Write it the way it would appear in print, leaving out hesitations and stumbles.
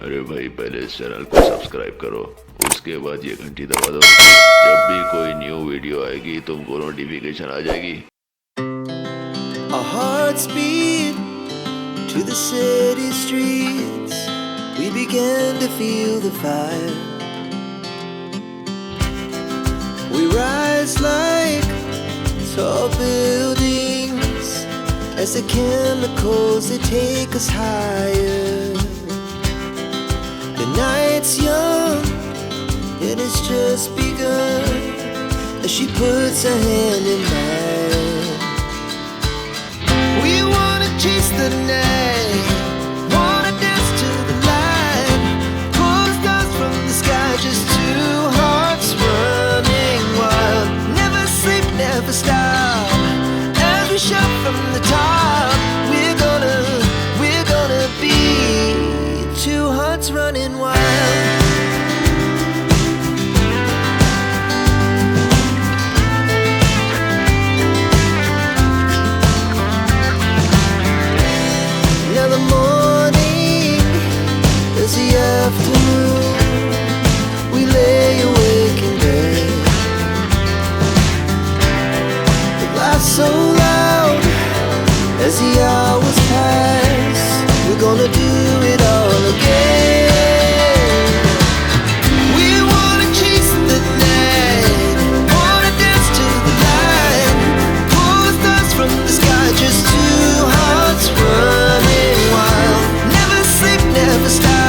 अरे भाई पहले इस चैनल को सब्सक्राइब करो, उसके बाद ये घंटी दबा दो। जब भी कोई न्यू वीडियो आएगी तुमको नोटिफिकेशन आ जाएगी। Our hearts beat to the city streets. We began to feel the fire. We rise like tall buildings as the chemicals they take us higher. The night's young and it's just begun as she puts her hand in mine. We wanna chase the night, wanna dance to the light, pull stars from the sky, just two hearts running wild. Never sleep, never stop, as we shout from the top. We're gonna be two hearts running wild. Now the morning is the afternoon. We lay awake in bed. The laughs so loud as the hours pass. We're gonna do it all again. We wanna chase the night, wanna dance to the light, pull stars from the sky, just two hearts running wild. Never sleep, never stop.